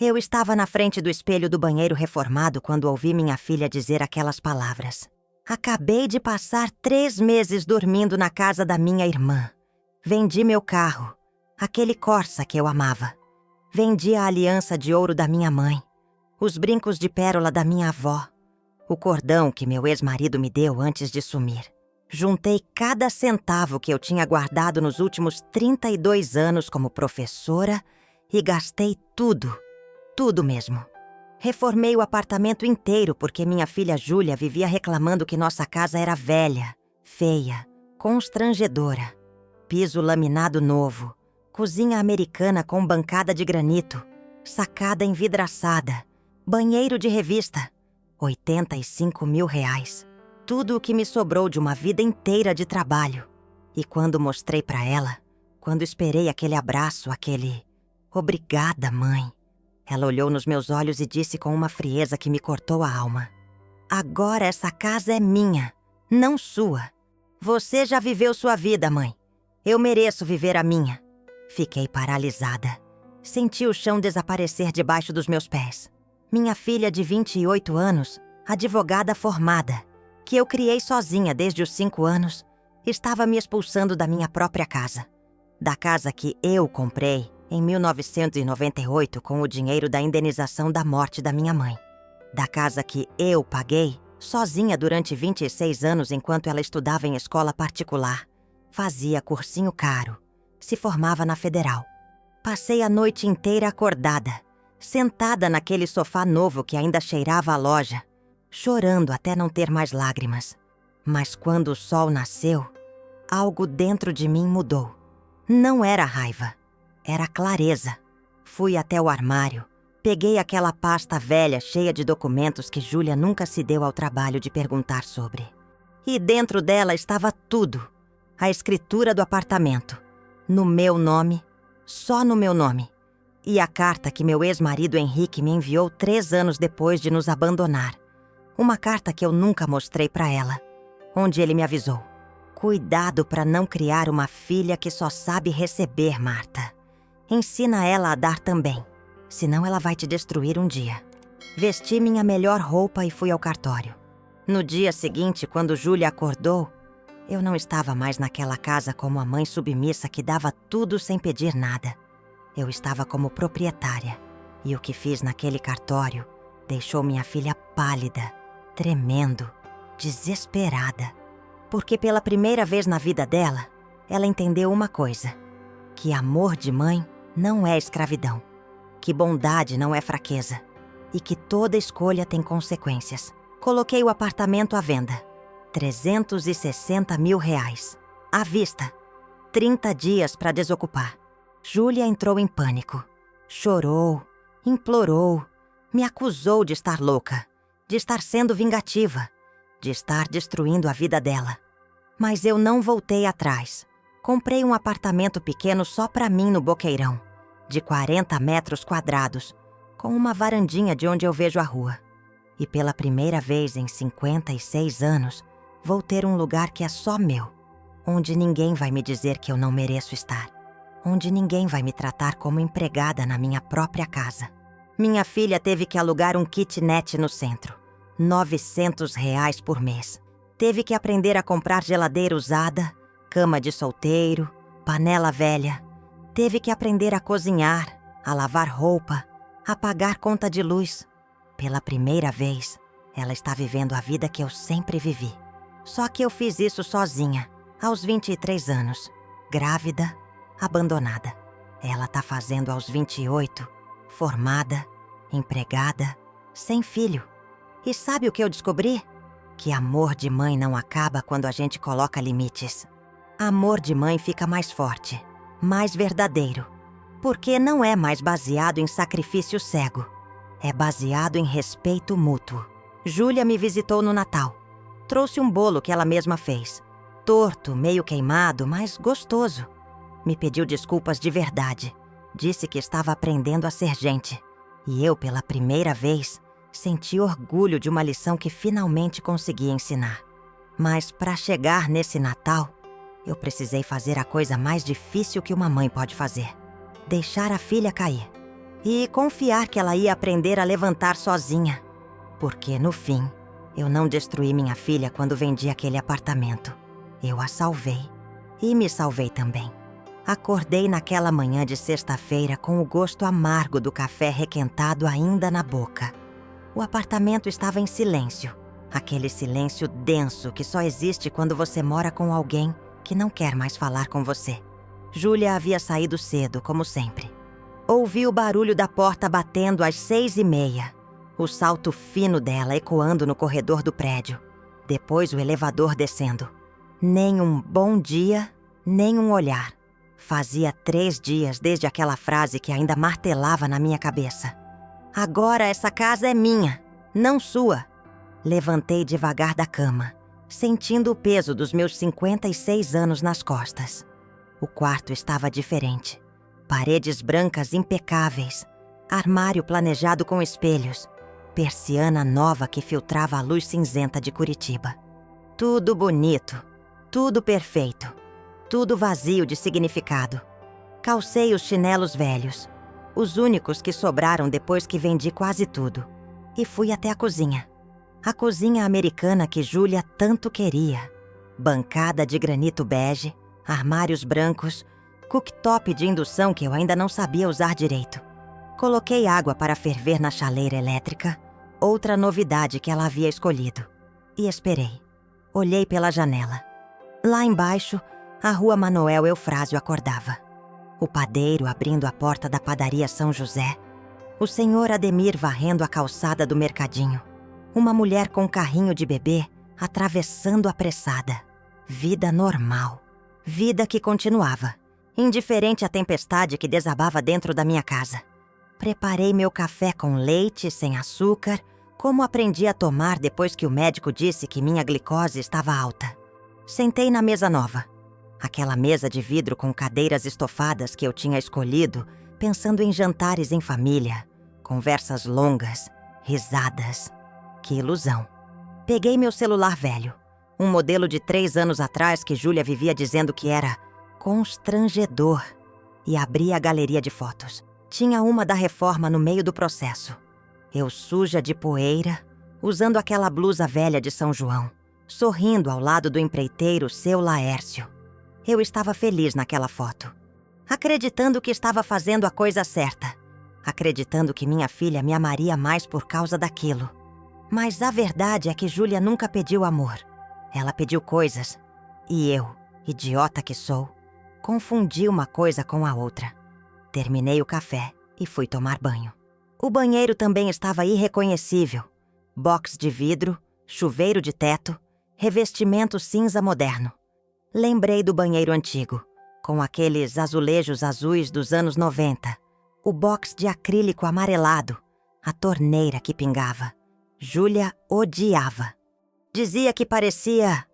Eu estava na frente do espelho do banheiro reformado quando ouvi minha filha dizer aquelas palavras. Acabei de passar 3 meses dormindo na casa da minha irmã. Vendi meu carro, aquele Corsa que eu amava. Vendi a aliança de ouro da minha mãe, os brincos de pérola da minha avó, o cordão que meu ex-marido me deu antes de sumir. Juntei cada centavo que eu tinha guardado nos últimos 32 anos como professora e gastei tudo, tudo mesmo. Reformei o apartamento inteiro porque minha filha Júlia vivia reclamando que nossa casa era velha, feia, constrangedora. Piso laminado novo, cozinha americana com bancada de granito, sacada envidraçada, banheiro de revista, R$ 85 mil. Tudo o que me sobrou de uma vida inteira de trabalho. E quando mostrei pra ela, quando esperei aquele abraço, aquele "Obrigada, mãe", ela olhou nos meus olhos e disse com uma frieza que me cortou a alma: "Agora essa casa é minha, não sua. Você já viveu sua vida, mãe. Eu mereço viver a minha." Fiquei paralisada. Senti o chão desaparecer debaixo dos meus pés. Minha filha de 28 anos, advogada formada, que eu criei sozinha desde os 5 anos, estava me expulsando da minha própria casa. Da casa que eu comprei em 1998 com o dinheiro da indenização da morte da minha mãe. Da casa que eu paguei sozinha durante 26 anos enquanto ela estudava em escola particular. Fazia cursinho caro. Se formava na Federal. Passei a noite inteira acordada, sentada naquele sofá novo que ainda cheirava a loja, chorando até não ter mais lágrimas. Mas quando o sol nasceu, algo dentro de mim mudou. Não era raiva, era clareza. Fui até o armário, peguei aquela pasta velha cheia de documentos que Júlia nunca se deu ao trabalho de perguntar sobre. E dentro dela estava tudo. A escritura do apartamento. No meu nome, só no meu nome. E a carta que meu ex-marido Henrique me enviou 3 anos depois de nos abandonar. Uma carta que eu nunca mostrei para ela, onde ele me avisou: "Cuidado para não criar uma filha que só sabe receber, Marta. Ensina ela a dar também, senão ela vai te destruir um dia." Vesti minha melhor roupa e fui ao cartório. No dia seguinte, quando Júlia acordou, eu não estava mais naquela casa como a mãe submissa que dava tudo sem pedir nada. Eu estava como proprietária. E o que fiz naquele cartório deixou minha filha pálida, tremendo, desesperada. Porque pela primeira vez na vida dela, ela entendeu uma coisa: que amor de mãe não é escravidão, que bondade não é fraqueza e que toda escolha tem consequências. Coloquei o apartamento à venda. R$ 360 mil. À vista. 30 dias para desocupar. Júlia entrou em pânico. Chorou, implorou, me acusou de estar louca, de estar sendo vingativa, de estar destruindo a vida dela. Mas eu não voltei atrás. Comprei um apartamento pequeno só para mim no Boqueirão, de 40 metros quadrados, com uma varandinha de onde eu vejo a rua. E pela primeira vez em 56 anos, vou ter um lugar que é só meu, onde ninguém vai me dizer que eu não mereço estar, onde ninguém vai me tratar como empregada na minha própria casa. Minha filha teve que alugar um kitnet no centro, R$ 900 por mês. Teve que aprender a comprar geladeira usada, cama de solteiro, panela velha. Teve que aprender a cozinhar, a lavar roupa, a pagar conta de luz. Pela primeira vez, ela está vivendo a vida que eu sempre vivi. Só que eu fiz isso sozinha, aos 23 anos, grávida, abandonada. Ela tá fazendo aos 28, formada, empregada, sem filho. E sabe o que eu descobri? Que amor de mãe não acaba quando a gente coloca limites. Amor de mãe fica mais forte, mais verdadeiro, porque não é mais baseado em sacrifício cego. É baseado em respeito mútuo. Júlia me visitou no Natal. Trouxe um bolo que ela mesma fez. Torto, meio queimado, mas gostoso. Me pediu desculpas de verdade. Disse que estava aprendendo a ser gente. E eu, pela primeira vez, senti orgulho de uma lição que finalmente consegui ensinar. Mas para chegar nesse Natal, eu precisei fazer a coisa mais difícil que uma mãe pode fazer: deixar a filha cair. e confiar que ela ia aprender a levantar sozinha. Porque, no fim, eu não destruí minha filha quando vendi aquele apartamento. Eu a salvei. E me salvei também. Acordei naquela manhã de sexta-feira com o gosto amargo do café requentado ainda na boca. O apartamento estava em silêncio. Aquele silêncio denso que só existe quando você mora com alguém que não quer mais falar com você. Júlia havia saído cedo, como sempre. Ouvi o barulho da porta batendo às 6h30. O salto fino dela ecoando no corredor do prédio. Depois o elevador descendo. Nem um bom dia, nem um olhar. Fazia 3 dias desde aquela frase que ainda martelava na minha cabeça. Agora essa casa é minha, não sua. Levantei devagar da cama, sentindo o peso dos meus 56 anos nas costas. O quarto estava diferente. Paredes brancas impecáveis, armário planejado com espelhos, persiana nova que filtrava a luz cinzenta de Curitiba. Tudo bonito, tudo perfeito, tudo vazio de significado. Calcei os chinelos velhos, os únicos que sobraram depois que vendi quase tudo, e fui até a cozinha. A cozinha americana que Júlia tanto queria. Bancada de granito bege, armários brancos, cooktop de indução que eu ainda não sabia usar direito. Coloquei água para ferver na chaleira elétrica, outra novidade que ela havia escolhido. E esperei. Olhei pela janela. Lá embaixo, a rua Manoel Eufrásio acordava. O padeiro abrindo a porta da padaria São José. O senhor Ademir varrendo a calçada do mercadinho. Uma mulher com um carrinho de bebê atravessando apressada. Vida normal. Vida que continuava, indiferente à tempestade que desabava dentro da minha casa. Preparei meu café com leite, sem açúcar, como aprendi a tomar depois que o médico disse que minha glicose estava alta. Sentei na mesa nova. Aquela mesa de vidro com cadeiras estofadas que eu tinha escolhido, pensando em jantares em família, conversas longas, risadas. Que ilusão. Peguei meu celular velho, um modelo de 3 anos atrás que Júlia vivia dizendo que era constrangedor, e abri a galeria de fotos. Tinha uma da reforma no meio do processo. Eu suja de poeira, usando aquela blusa velha de São João, sorrindo ao lado do empreiteiro seu Laércio. Eu estava feliz naquela foto, acreditando que estava fazendo a coisa certa, acreditando que minha filha me amaria mais por causa daquilo. Mas a verdade é que Júlia nunca pediu amor. Ela pediu coisas. E eu, idiota que sou, confundi uma coisa com a outra. Terminei o café e fui tomar banho. O banheiro também estava irreconhecível. Box de vidro, chuveiro de teto, revestimento cinza moderno. Lembrei do banheiro antigo, com aqueles azulejos azuis dos anos 90. O box de acrílico amarelado, a torneira que pingava. Júlia odiava. Dizia que parecia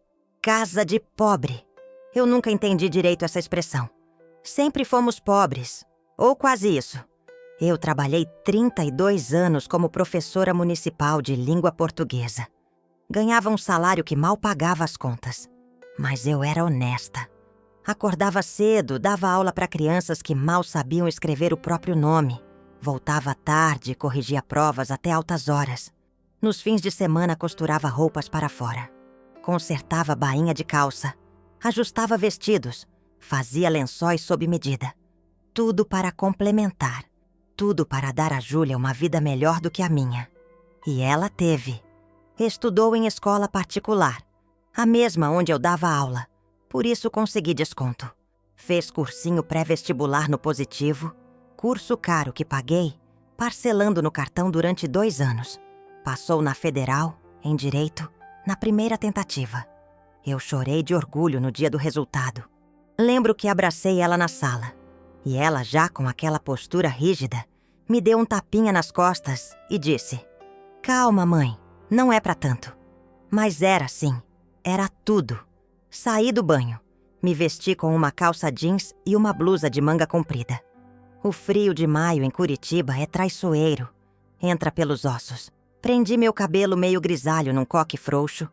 casa de pobre. Eu nunca entendi direito essa expressão. Sempre fomos pobres, ou quase isso. Eu trabalhei 32 anos como professora municipal de língua portuguesa. Ganhava um salário que mal pagava as contas. Mas eu era honesta. Acordava cedo, dava aula para crianças que mal sabiam escrever o próprio nome. Voltava tarde e corrigia provas até altas horas. Nos fins de semana costurava roupas para fora. Consertava bainha de calça. Ajustava vestidos. Fazia lençóis sob medida. Tudo para complementar. Tudo para dar a Júlia uma vida melhor do que a minha. E ela teve. Estudou em escola particular. A mesma onde eu dava aula. Por isso consegui desconto. Fez cursinho pré-vestibular no Positivo. Curso caro que paguei, parcelando no cartão durante 2 anos. Passou na Federal, em Direito, na primeira tentativa. Eu chorei de orgulho no dia do resultado. Lembro que abracei ela na sala. E ela, já com aquela postura rígida, me deu um tapinha nas costas e disse: "Calma, mãe, não é pra tanto." Mas era sim, era tudo. Saí do banho. Me vesti com uma calça jeans e uma blusa de manga comprida. O frio de maio em Curitiba é traiçoeiro. Entra pelos ossos. Prendi meu cabelo meio grisalho num coque frouxo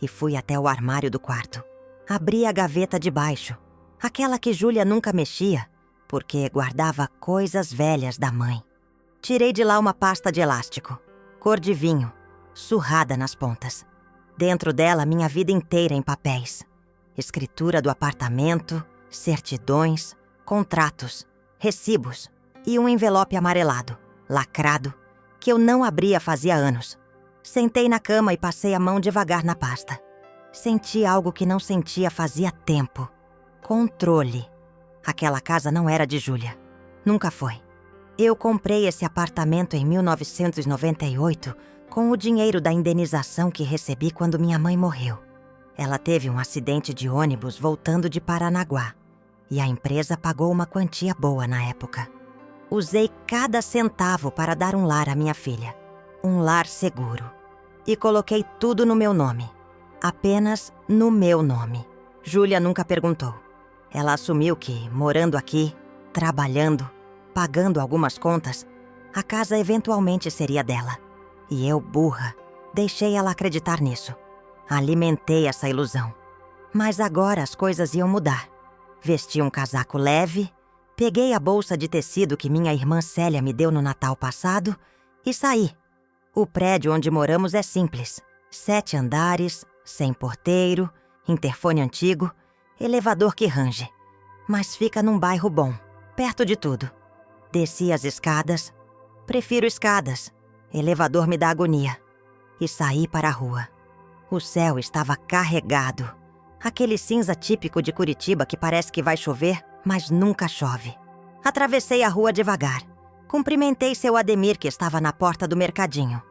e fui até o armário do quarto. Abri a gaveta de baixo, aquela que Júlia nunca mexia, porque guardava coisas velhas da mãe. Tirei de lá uma pasta de elástico, cor de vinho, surrada nas pontas. Dentro dela, minha vida inteira em papéis. Escritura do apartamento, certidões, contratos, recibos e um envelope amarelado, lacrado, que eu não abria fazia anos. Sentei na cama e passei a mão devagar na pasta. Senti algo que não sentia fazia tempo. Controle. Aquela casa não era de Júlia. Nunca foi. Eu comprei esse apartamento em 1998 com o dinheiro da indenização que recebi quando minha mãe morreu. Ela teve um acidente de ônibus voltando de Paranaguá e a empresa pagou uma quantia boa na época. Usei cada centavo para dar um lar à minha filha. Um lar seguro. E coloquei tudo no meu nome. Apenas no meu nome. Júlia nunca perguntou. Ela assumiu que, morando aqui, trabalhando, pagando algumas contas, a casa eventualmente seria dela. E eu, burra, deixei ela acreditar nisso. Alimentei essa ilusão. Mas agora as coisas iam mudar. Vesti um casaco leve, peguei a bolsa de tecido que minha irmã Célia me deu no Natal passado e saí. O prédio onde moramos é simples. 7 andares, sem porteiro, interfone antigo, elevador que range. Mas fica num bairro bom, perto de tudo. Desci as escadas. Prefiro escadas. Elevador me dá agonia. E saí para a rua. O céu estava carregado. Aquele cinza típico de Curitiba que parece que vai chover, mas nunca chove. Atravessei a rua devagar. Cumprimentei seu Ademir, que estava na porta do mercadinho.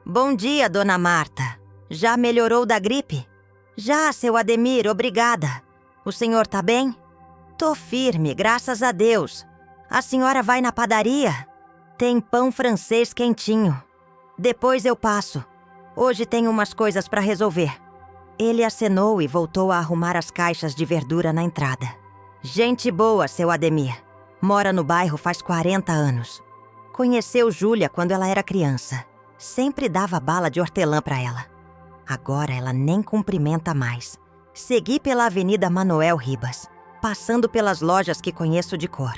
Bom dia, dona Marta. Já melhorou da gripe? Já, seu Ademir, obrigada. O senhor tá bem? Tô firme, graças a Deus. A senhora vai na padaria? Tem pão francês quentinho. Depois eu passo. Hoje tenho umas coisas para resolver. Ele acenou e voltou a arrumar as caixas de verdura na entrada. Gente boa, seu Ademir. Mora no bairro faz 40 anos. Conheceu Júlia quando ela era criança. Sempre dava bala de hortelã para ela. Agora ela nem cumprimenta mais. Segui pela Avenida Manoel Ribas, passando pelas lojas que conheço de cor.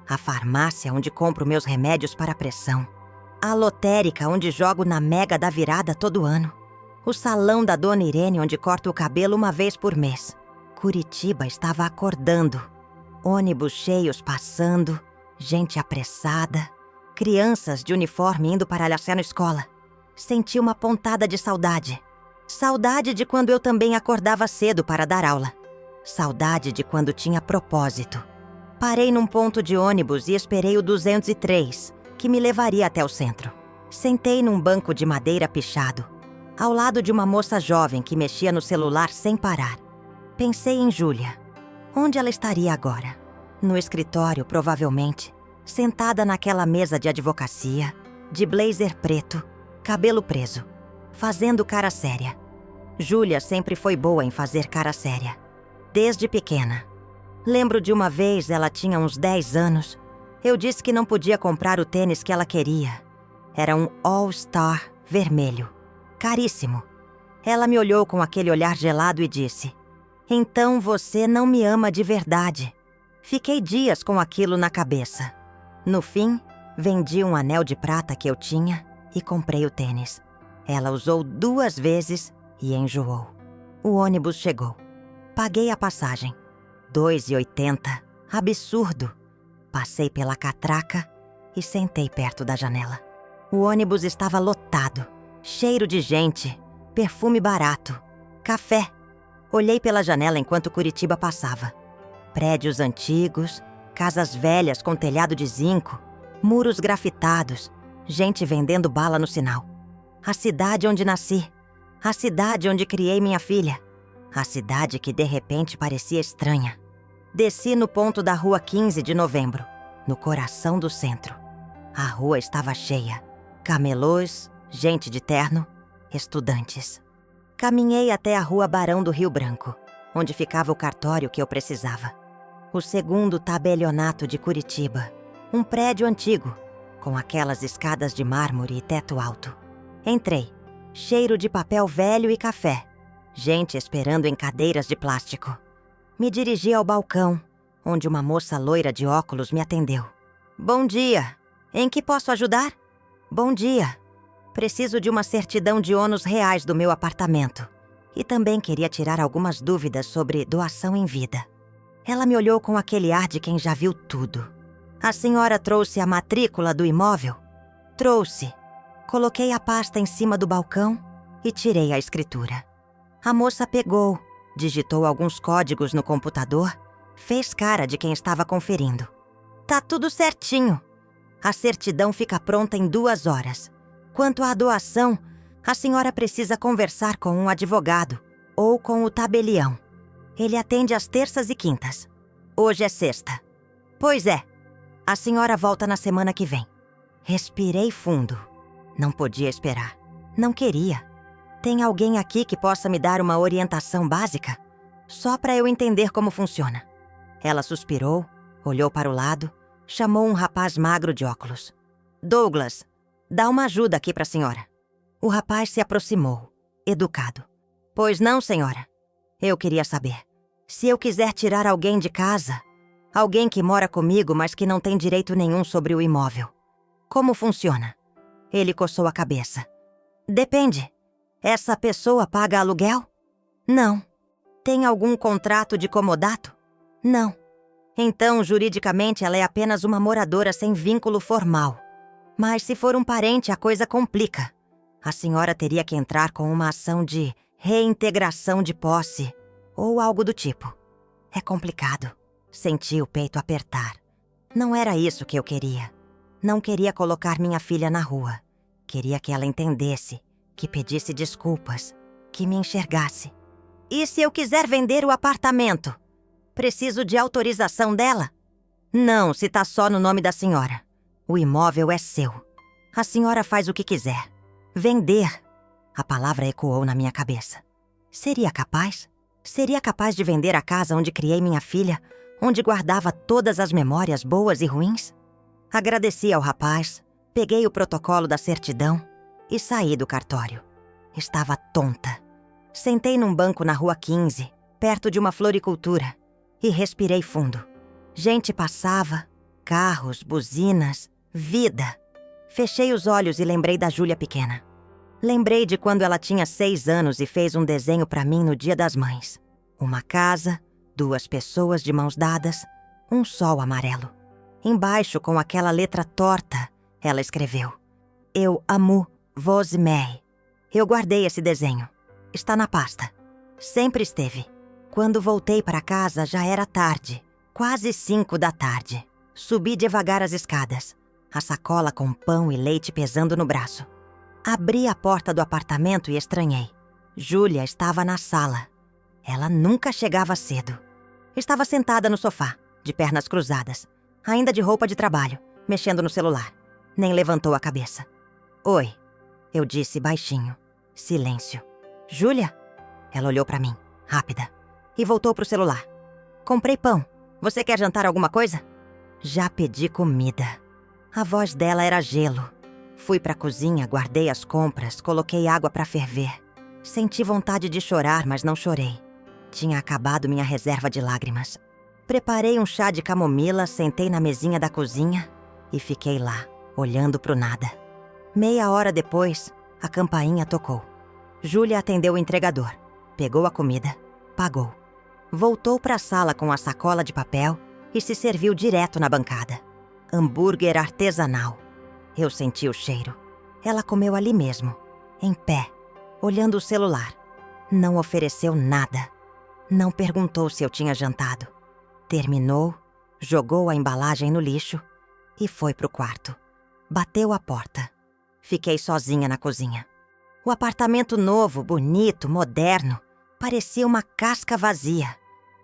A farmácia onde compro meus remédios para a pressão. A lotérica onde jogo na Mega da Virada todo ano. O salão da Dona Irene onde corto o cabelo uma vez por mês. Curitiba estava acordando. Ônibus cheios passando, gente apressada, crianças de uniforme indo para almoçar na escola. Senti uma pontada de saudade. Saudade de quando eu também acordava cedo para dar aula. Saudade de quando tinha propósito. Parei num ponto de ônibus e esperei o 203, que me levaria até o centro. Sentei num banco de madeira pichado, ao lado de uma moça jovem que mexia no celular sem parar. Pensei em Júlia. Onde ela estaria agora? No escritório, provavelmente, sentada naquela mesa de advocacia, de blazer preto, cabelo preso, fazendo cara séria. Júlia sempre foi boa em fazer cara séria, desde pequena. Lembro de uma vez, ela tinha uns 10 anos, eu disse que não podia comprar o tênis que ela queria. Era um All-Star vermelho, caríssimo. Ela me olhou com aquele olhar gelado e disse: "Então você não me ama de verdade." Fiquei dias com aquilo na cabeça. No fim, vendi um anel de prata que eu tinha e comprei o tênis. Ela usou 2 vezes e enjoou. O ônibus chegou. Paguei a passagem. R$2,80. Absurdo. Passei pela catraca e sentei perto da janela. O ônibus estava lotado, cheiro de gente, perfume barato, café. Olhei pela janela enquanto Curitiba passava. Prédios antigos, casas velhas com telhado de zinco, muros grafitados, gente vendendo bala no sinal. A cidade onde nasci, a cidade onde criei minha filha, a cidade que de repente parecia estranha. Desci no ponto da rua 15 de novembro, no coração do centro. A rua estava cheia. Camelôs, gente de terno, estudantes. Caminhei até a rua Barão do Rio Branco, onde ficava o cartório que eu precisava. O segundo tabelionato de Curitiba. Um prédio antigo, com aquelas escadas de mármore e teto alto. Entrei. Cheiro de papel velho e café. Gente esperando em cadeiras de plástico. Me dirigi ao balcão, onde uma moça loira de óculos me atendeu. "Bom dia." Em que posso ajudar? Bom dia. Preciso de uma certidão de ônus reais do meu apartamento. E também queria tirar algumas dúvidas sobre doação em vida. Ela me olhou com aquele ar de quem já viu tudo. A senhora trouxe a matrícula do imóvel? Trouxe. Coloquei a pasta em cima do balcão e tirei a escritura. A moça pegou, digitou alguns códigos no computador, fez cara de quem estava conferindo. Tá tudo certinho. A certidão fica pronta em 2 horas. Quanto à doação, a senhora precisa conversar com um advogado ou com o tabelião. Ele atende às terças e quintas. Hoje é sexta. Pois é. A senhora volta na semana que vem. Respirei fundo. Não podia esperar. Não queria. Tem alguém aqui que possa me dar uma orientação básica? Só para eu entender como funciona. Ela suspirou, olhou para o lado, chamou um rapaz magro de óculos. Douglas, dá uma ajuda aqui para a senhora. O rapaz se aproximou, educado. Pois não, senhora. Eu queria saber. Se eu quiser tirar alguém de casa, alguém que mora comigo, mas que não tem direito nenhum sobre o imóvel, como funciona? Ele coçou a cabeça. Depende. Essa pessoa paga aluguel? Não. Tem algum contrato de comodato? Não. Então, juridicamente, ela é apenas uma moradora sem vínculo formal. Mas se for um parente, a coisa complica. A senhora teria que entrar com uma ação de reintegração de posse ou algo do tipo. É complicado. Senti o peito apertar. Não era isso que eu queria. Não queria colocar minha filha na rua. Queria que ela entendesse, que pedisse desculpas, que me enxergasse. E se eu quiser vender o apartamento? Preciso de autorização dela? Não, se tá só no nome da senhora. O imóvel é seu. A senhora faz o que quiser. Vender. A palavra ecoou na minha cabeça. Seria capaz? Seria capaz de vender a casa onde criei minha filha, onde guardava todas as memórias boas e ruins? Agradeci ao rapaz, peguei o protocolo da certidão e saí do cartório. Estava tonta. Sentei num banco na Rua 15, perto de uma floricultura, e respirei fundo. Gente passava, carros, buzinas, vida. Fechei os olhos e lembrei da Júlia pequena. Lembrei de quando ela tinha 6 anos e fez um desenho para mim no Dia das Mães. Uma casa, 2 pessoas de mãos dadas, um sol amarelo. Embaixo, com aquela letra torta, ela escreveu: Eu amo vos mère. Eu guardei esse desenho. Está na pasta. Sempre esteve. Quando voltei para casa já era tarde, quase 5 da tarde. Subi devagar as escadas, a sacola com pão e leite pesando no braço. Abri a porta do apartamento e estranhei. Júlia estava na sala. Ela nunca chegava cedo. Estava sentada no sofá, de pernas cruzadas, ainda de roupa de trabalho, mexendo no celular. Nem levantou a cabeça. Oi, eu disse baixinho. Silêncio. Júlia? Ela olhou para mim, rápida, e voltou pro celular. Comprei pão. Você quer jantar alguma coisa? Já pedi comida. A voz dela era gelo. Fui pra cozinha, guardei as compras, coloquei água pra ferver. Senti vontade de chorar, mas não chorei. Tinha acabado minha reserva de lágrimas. Preparei um chá de camomila, sentei na mesinha da cozinha e fiquei lá, olhando pro nada. Meia hora depois, a campainha tocou. Júlia atendeu o entregador, pegou a comida, pagou. Voltou pra sala com a sacola de papel e se serviu direto na bancada. Hambúrguer artesanal. Eu senti o cheiro. Ela comeu ali mesmo, em pé, olhando o celular. Não ofereceu nada. Não perguntou se eu tinha jantado. Terminou, jogou a embalagem no lixo e foi pro quarto. Bateu a porta. Fiquei sozinha na cozinha. O apartamento novo, bonito, moderno, parecia uma casca vazia.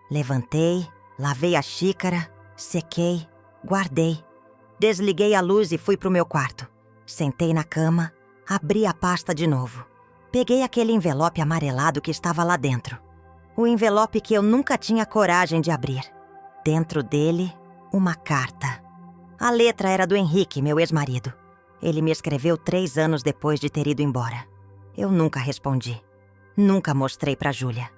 Levantei, lavei a xícara, sequei, guardei. Desliguei a luz e fui pro meu quarto. Sentei na cama, abri a pasta de novo. Peguei aquele envelope amarelado que estava lá dentro. O envelope que eu nunca tinha coragem de abrir. Dentro dele, uma carta. A letra era do Henrique, meu ex-marido. Ele me escreveu 3 anos depois de ter ido embora. Eu nunca respondi. Nunca mostrei pra Júlia.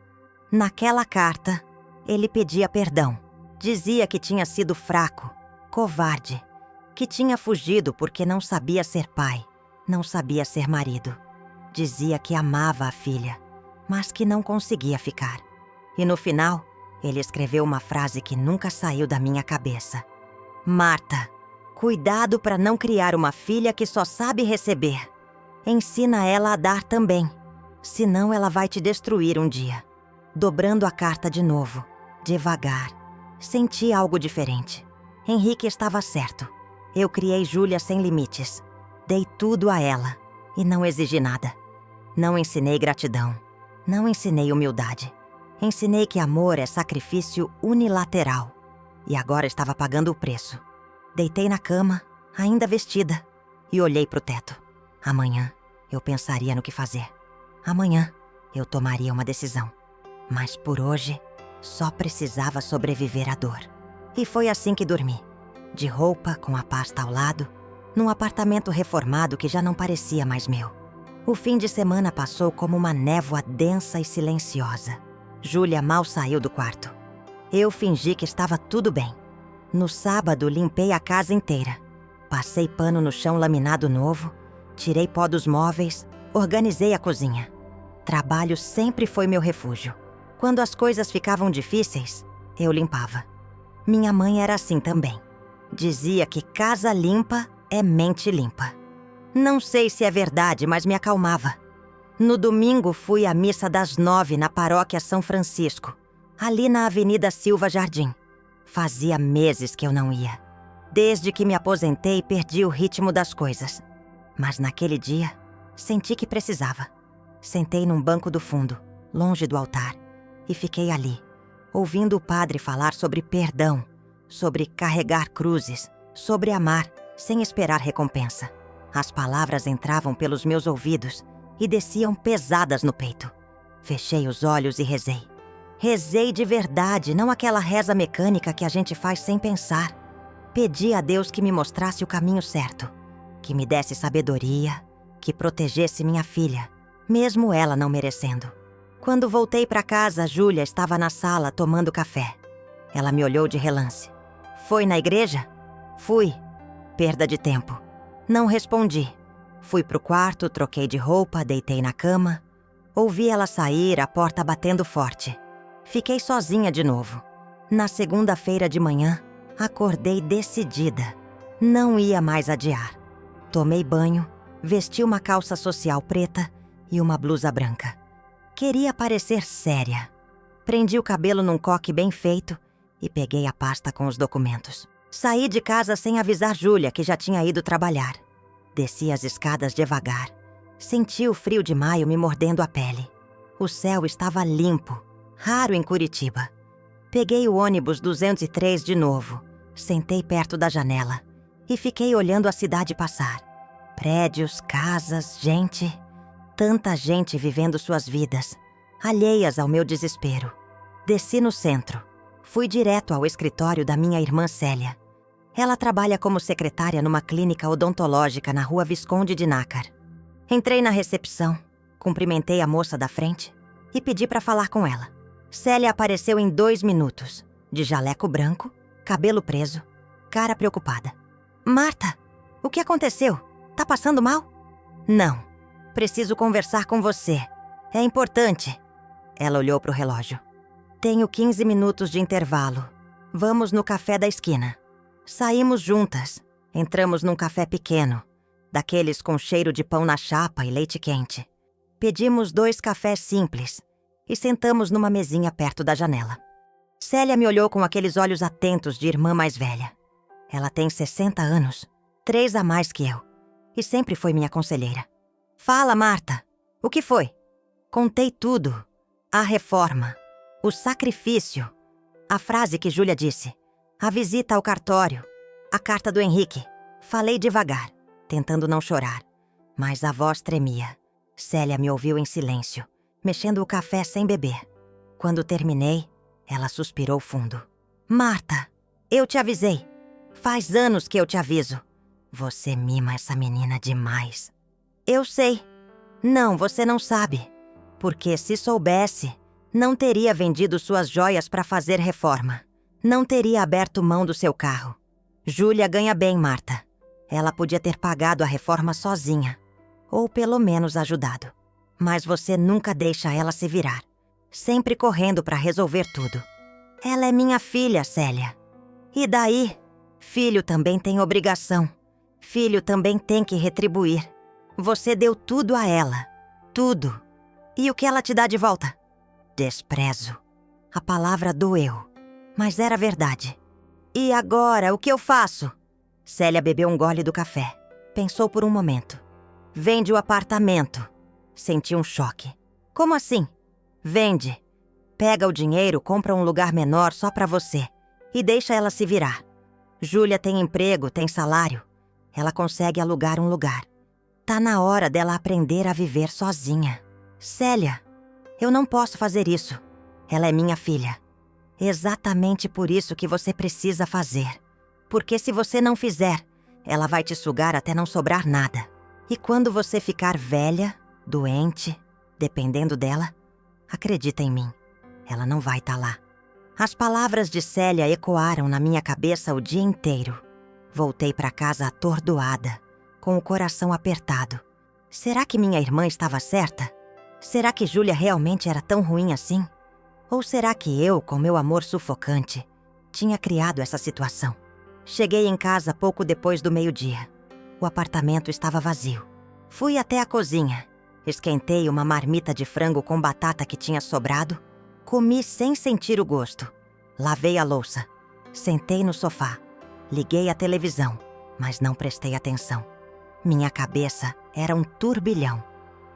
Naquela carta, ele pedia perdão. Dizia que tinha sido fraco, covarde, que tinha fugido porque não sabia ser pai, não sabia ser marido. Dizia que amava a filha, mas que não conseguia ficar. E no final, ele escreveu uma frase que nunca saiu da minha cabeça. Marta, cuidado para não criar uma filha que só sabe receber. Ensina ela a dar também, senão ela vai te destruir um dia. Dobrando a carta de novo, devagar, senti algo diferente. Henrique estava certo. Eu criei Júlia sem limites. Dei tudo a ela e não exigi nada. Não ensinei gratidão. Não ensinei humildade. Ensinei que amor é sacrifício unilateral. E agora estava pagando o preço. Deitei na cama, ainda vestida, e olhei para o teto. Amanhã eu pensaria no que fazer. Amanhã eu tomaria uma decisão. Mas por hoje, só precisava sobreviver à dor. E foi assim que dormi. De roupa, com a pasta ao lado, num apartamento reformado que já não parecia mais meu. O fim de semana passou como uma névoa densa e silenciosa. Júlia mal saiu do quarto. Eu fingi que estava tudo bem. No sábado, limpei a casa inteira. Passei pano no chão laminado novo, tirei pó dos móveis, organizei a cozinha. Trabalho sempre foi meu refúgio. Quando as coisas ficavam difíceis, eu limpava. Minha mãe era assim também. Dizia que casa limpa é mente limpa. Não sei se é verdade, mas me acalmava. No domingo fui à missa das 9 na paróquia São Francisco, ali na Avenida Silva Jardim. Fazia meses que eu não ia. Desde que me aposentei, perdi o ritmo das coisas. Mas naquele dia, senti que precisava. Sentei num banco do fundo, longe do altar, e fiquei ali, ouvindo o padre falar sobre perdão, sobre carregar cruzes, sobre amar sem esperar recompensa. As palavras entravam pelos meus ouvidos e desciam pesadas no peito. Fechei os olhos e rezei. Rezei de verdade, não aquela reza mecânica que a gente faz sem pensar. Pedi a Deus que me mostrasse o caminho certo, que me desse sabedoria, que protegesse minha filha, mesmo ela não merecendo. Quando voltei para casa, Júlia estava na sala tomando café. Ela me olhou de relance. Foi na igreja? Fui. Perda de tempo. Não respondi. Fui pro quarto, troquei de roupa, deitei na cama. Ouvi ela sair, a porta batendo forte. Fiquei sozinha de novo. Na segunda-feira de manhã, acordei decidida. Não ia mais adiar. Tomei banho, vesti uma calça social preta e uma blusa branca. Queria parecer séria. Prendi o cabelo num coque bem feito e peguei a pasta com os documentos. Saí de casa sem avisar Júlia, que já tinha ido trabalhar. Desci as escadas devagar. Senti o frio de maio me mordendo a pele. O céu estava limpo, raro em Curitiba. Peguei o ônibus 203 de novo. Sentei perto da janela e fiquei olhando a cidade passar. Prédios, casas, gente. Tanta gente vivendo suas vidas, alheias ao meu desespero. Desci no centro. Fui direto ao escritório da minha irmã Célia. Ela trabalha como secretária numa clínica odontológica na rua Visconde de Nácar. Entrei na recepção, cumprimentei a moça da frente e pedi para falar com ela. Célia apareceu em 2 minutos, de jaleco branco, cabelo preso, cara preocupada. Marta, o que aconteceu? Tá passando mal? Não, preciso conversar com você. É importante. Ela olhou para o relógio. Tenho 15 minutos de intervalo. Vamos no café da esquina. Saímos juntas. Entramos num café pequeno, daqueles com cheiro de pão na chapa e leite quente. Pedimos 2 cafés simples e sentamos numa mesinha perto da janela. Célia me olhou com aqueles olhos atentos de irmã mais velha. Ela tem 60 anos, 3 a mais que eu, e sempre foi minha conselheira. Fala, Marta. O que foi? Contei tudo. A reforma. O sacrifício. A frase que Júlia disse. A visita ao cartório. A carta do Henrique. Falei devagar, tentando não chorar. Mas a voz tremia. Célia me ouviu em silêncio, mexendo o café sem beber. Quando terminei, ela suspirou fundo. Marta, eu te avisei. Faz anos que eu te aviso. Você mima essa menina demais. Eu sei. Não, você não sabe. Porque se soubesse, não teria vendido suas joias para fazer reforma. Não teria aberto mão do seu carro. Júlia ganha bem, Marta. Ela podia ter pagado a reforma sozinha, ou pelo menos ajudado. Mas você nunca deixa ela se virar, sempre correndo para resolver tudo. Ela é minha filha, Célia. E daí? Filho também tem obrigação. Filho também tem que retribuir. Você deu tudo a ela. Tudo. E o que ela te dá de volta? Desprezo. A palavra doeu, mas era verdade. E agora, o que eu faço? Célia bebeu um gole do café. Pensou por um momento. Vende o apartamento. Senti um choque. Como assim? Vende. Pega o dinheiro, compra um lugar menor só pra você e deixa ela se virar. Júlia tem emprego, tem salário. Ela consegue alugar um lugar. Tá na hora dela aprender a viver sozinha. Célia, eu não posso fazer isso. Ela é minha filha. Exatamente por isso que você precisa fazer. Porque se você não fizer, ela vai te sugar até não sobrar nada. E quando você ficar velha, doente, dependendo dela, acredita em mim, ela não vai estar lá. As palavras de Célia ecoaram na minha cabeça o dia inteiro. Voltei para casa atordoada, com o coração apertado. Será que minha irmã estava certa? Será que Júlia realmente era tão ruim assim? Ou será que eu, com meu amor sufocante, tinha criado essa situação? Cheguei em casa pouco depois do meio-dia. O apartamento estava vazio. Fui até a cozinha. Esquentei uma marmita de frango com batata que tinha sobrado. Comi sem sentir o gosto. Lavei a louça. Sentei no sofá. Liguei a televisão, mas não prestei atenção. Minha cabeça era um turbilhão.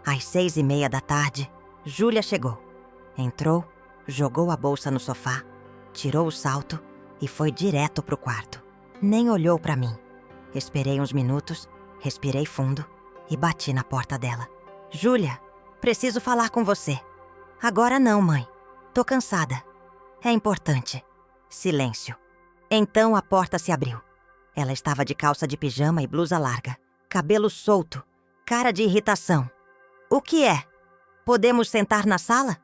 Às 6:30 da tarde, Júlia chegou. Entrou, jogou a bolsa no sofá, tirou o salto e foi direto pro quarto. Nem olhou pra mim. Esperei uns minutos, respirei fundo e bati na porta dela. Júlia, preciso falar com você. Agora não, mãe. Tô cansada. É importante. Silêncio. Então a porta se abriu. Ela estava de calça de pijama e blusa larga, cabelo solto, cara de irritação. O que é? Podemos sentar na sala?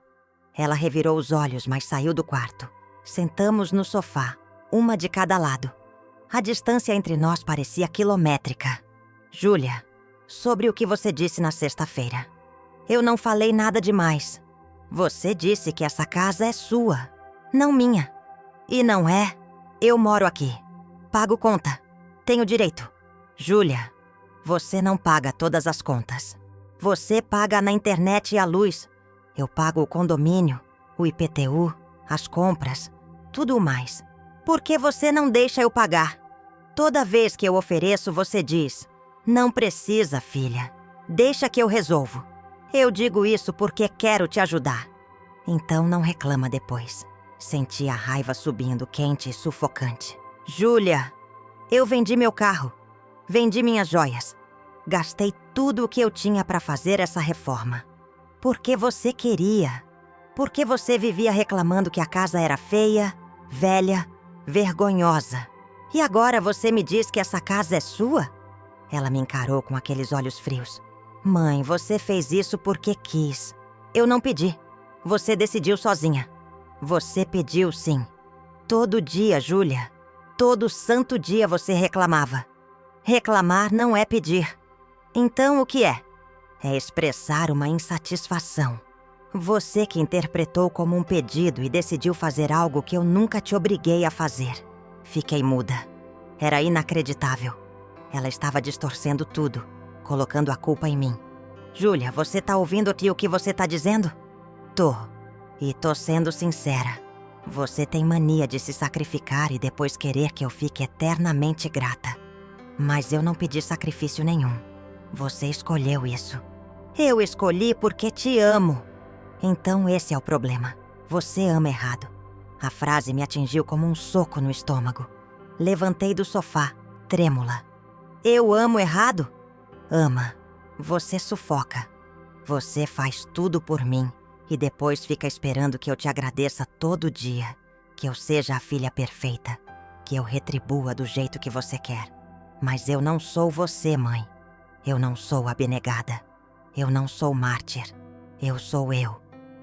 Ela revirou os olhos, mas saiu do quarto. Sentamos no sofá, uma de cada lado. A distância entre nós parecia quilométrica. Júlia, sobre o que você disse na sexta-feira. Eu não falei nada demais. Você disse que essa casa é sua, não minha. E não é? Eu moro aqui. Pago conta. Tenho direito. Júlia, você não paga todas as contas. Você paga na internet e a luz. Eu pago o condomínio, o IPTU, as compras, tudo mais. Por que você não deixa eu pagar? Toda vez que eu ofereço, você diz: não precisa, filha. Deixa que eu resolvo. Eu digo isso porque quero te ajudar. Então não reclama depois. Senti a raiva subindo, quente e sufocante. Júlia, eu vendi meu carro. Vendi minhas joias. Gastei tudo o que eu tinha para fazer essa reforma. Porque você queria. Porque você vivia reclamando que a casa era feia, velha, vergonhosa. E agora você me diz que essa casa é sua? Ela me encarou com aqueles olhos frios. Mãe, você fez isso porque quis. Eu não pedi. Você decidiu sozinha. Você pediu, sim. Todo dia, Júlia. Todo santo dia você reclamava. Reclamar não é pedir. Então o que é? É expressar uma insatisfação. Você que interpretou como um pedido e decidiu fazer algo que eu nunca te obriguei a fazer. Fiquei muda. Era inacreditável. Ela estava distorcendo tudo, colocando a culpa em mim. Júlia, você tá ouvindo aqui o que você tá dizendo? Tô. E tô sendo sincera. Você tem mania de se sacrificar e depois querer que eu fique eternamente grata. Mas eu não pedi sacrifício nenhum. Você escolheu isso. Eu escolhi porque te amo. Então esse é o problema. Você ama errado. A frase me atingiu como um soco no estômago. Levantei do sofá, trêmula. Eu amo errado? Ama. Você sufoca. Você faz tudo por mim e depois fica esperando que eu te agradeça todo dia, que eu seja a filha perfeita, que eu retribua do jeito que você quer. Mas eu não sou você, mãe. Eu não sou abnegada. Eu não sou mártir. Eu sou eu.